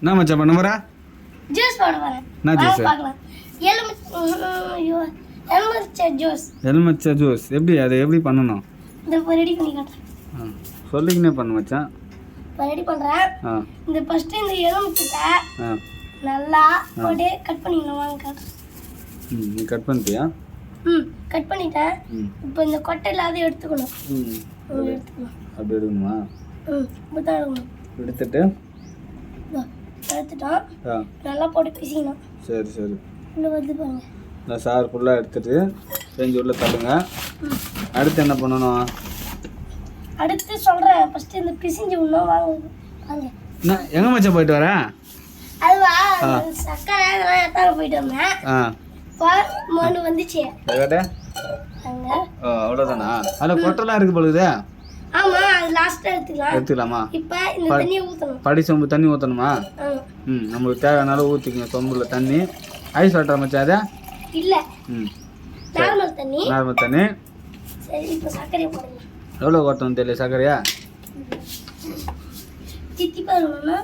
என்ன மச்சான் பண்ண போற? ஜூஸ் போட போறேன். என்ன ஜூஸ்? பார்க்கலாம். எலுமிச்சை ஜூஸ். எலுமிச்சை ஜூஸ் எப்படி பண்ணணும்? இந்த ரெடி பண்ணி காட்டுறேன். சொல்லிக்கினே பண்ணு மச்சான். ரெடி பண்றேன். இந்த ஃபர்ஸ்ட் இந்த எலுமிச்சை நல்லா போட்டு கட் பண்ணிடணும். வாங்க காட்டுறேன். நீ கட் பண்ணிட்டியா? கட் பண்ணிட்டேன். இப்போ இந்த கொட்டை இல்லாத எடுத்துக்கணும். அப்படி எடுக்கணுமா? இப்பதான் எடுக்கணும். எடுத்துட்டோம். நல்லா போட்டு பிசிக்கணும். சரி உள்ள வந்து பாருங்க. நான் சார் ஃபுல்லாக எடுத்துட்டு செஞ்சு உள்ள தள்ளுங்க. அடுத்து என்ன பண்ணணும்? அடுத்து சொல்கிறேன். ஃபஸ்ட்டு இந்த பிசிஞ்சு விடணும். வாங்க. எங்கே மச்சான் போயிட்டு வரேன்? அதுவா சக்கரை இதெல்லாம் எத்தால போயிட்டு வந்தேன். மண்ணு வந்துச்சு. அவ்வளோதானா? அதில் கொட்டெல்லாம் இருக்கு பொழுது. ஆமா, அது லாஸ்ட்டாக எடுத்துக்கலாமா? இப்போ இந்த தண்ணியை ஊற்றணும். படி சொம்பு தண்ணி ஊற்றணுமா? நம்மளுக்கு தேவையான அளவு ஊற்றிக்கங்க. சொம்புல தண்ணி. ஐஸ் வாட்டர் மச்சான் அதை? இல்லை, நார்மல் தண்ணி. சரி, இப்போ சர்க்கரையை போடுங்க. எவ்வளோ கொட்டணும் தெரியல சர்க்கரையா? சித்தி பாருங்கண்ணா.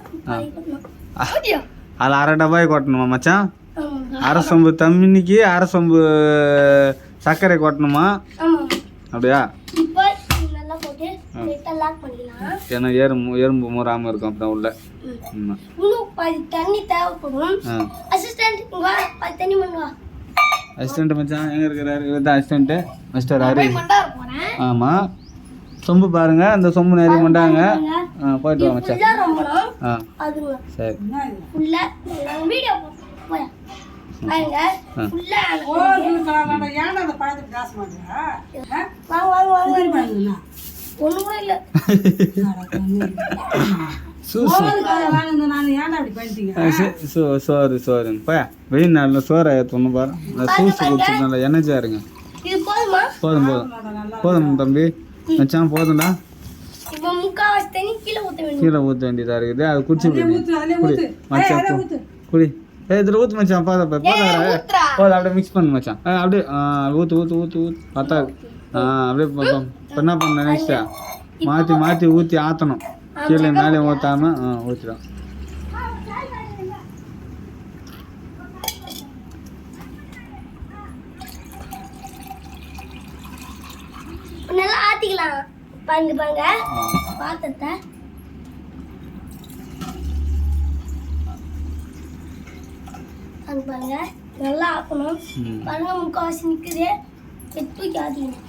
அதில் 1/2 டப்பாய் கொட்டணுமா மச்சான்? 1/2 சொம்பு தண்ணிக்கு 1/2 சொம்பு சர்க்கரை கொட்டணுமா? அப்படியா? இப்போ நல்லா போட்டு லாக் பண்ணிடலாம். ஏன்னா எறும்பு மூறாமல் இருக்கும் அப்புறம் உள்ள. இன்னும் தண்ணி தேவைப்படும். அசிஸ்டன்ட் வா, தண்ணி பண்ணுவா. அசிஸ்டன்ட் மச்சான் எங்கே இருக்கிறாரு? இதுதான் அசிஸ்டன்ட்டு மிஸ்டர் ஹரி. ஆமாம், சொம்பு பாருங்க. அந்த சொம்பு நிறைய மண்டாங்க. போயிட்டு வா மச்சான். சரி. சோறு பா. வெயில் நாளில் சோறை ஏற்றணும் பாரு. சூஸ் குடிச்சு நல்லா எனர்ஜியாக இருங்க. போதும் தம்பி மச்சான், போதும்டா. கீழே ஊற்ற வேண்டியதாக இருக்குது. அது குடிச்சு குடி மச்சான், குடி. இதில் ஊற்று மச்சான். போதும் அப்படியே மிக்ஸ் பண்ணு மச்சான். அப்படியே ஊற்று பத்தாது. அப்படியே என்ன பண்ண நெக்ஸ்ட்டா மாற்றி ஊற்றி ஆற்றணும். கீழே மேலே ஊற்றாமல் ஊற்றிடும். நல்லா ஆத்திக்கலாம். பாருங்க பாத்திரத்தை பாருங்க நல்லா ஆக்கணும். பாருங்க முக்கால்வாசி நிற்குது. தூக்கி ஆத்திக்கணும்.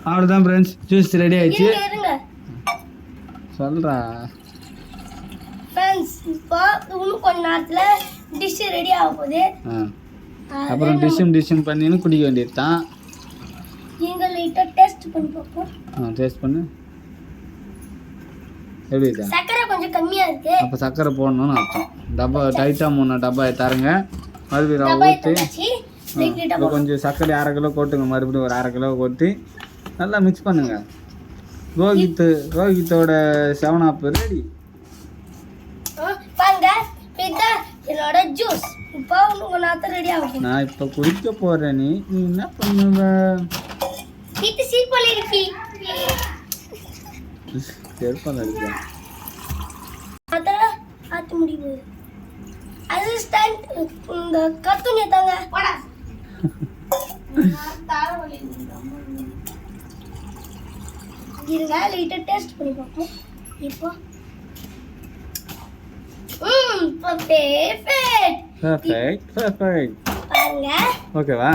அவ்வளோதான் ஃப்ரெண்ட்ஸ், ஜூஸ் ரெடி ஆயிடுச்சு. சொல்கிறா ஃப்ரெண்ட்ஸ், இப்போ இன்னும் கொஞ்ச நேரத்தில் டிஷ் ரெடி ஆக போகுது. அப்புறம் டிஷ்ஷும் பண்ணின்னு குடிக்க வேண்டியது தான். நீங்கள் லைட்டாக டேஸ்ட் பண்ணி பார்ப்போம். டேஸ்ட் பண்ணு. எப்படி இருக்கா? சக்கரை கொஞ்சம் கம்மியாக இருக்குது. அப்போ சக்கரை போடணும்னு அர்த்தம். டப்பா டைட்டாக 3 டப்பா தரங்க. மறுபடியும் ஊற்றி இப்போ கொஞ்சம் சர்க்கரை 1/2 கிலோ கொட்டுங்க. மறுபடியும் ஒரு 1/2 கிலோ கொட்டி நல்லா மிக்ஸ் பண்ணுங்க. ரோஹித்தோட 7 அப் ரெடி. பாருங்க, இதுதான் என்னோட ஜூஸ். இப்போ உங்களுக்கு நான் ரெடி ஆகும். நான் இப்போ குடிக்க போறேன். நீ என்ன பண்ணுவ? இது சீப்பல இருக்கு. செல்போன் இருக்கு. அத ஆத்து முடியுது. அசிஸ்டன்ட் இந்த கத்துனே தாங்க. போடா. நான் தார வலி. இருங்க, லைட்டா டேஸ்ட் பண்ணி பார்ப்போம். இப்போ பெர்ஃபெக்ட். பாருங்க. ஓகேவா?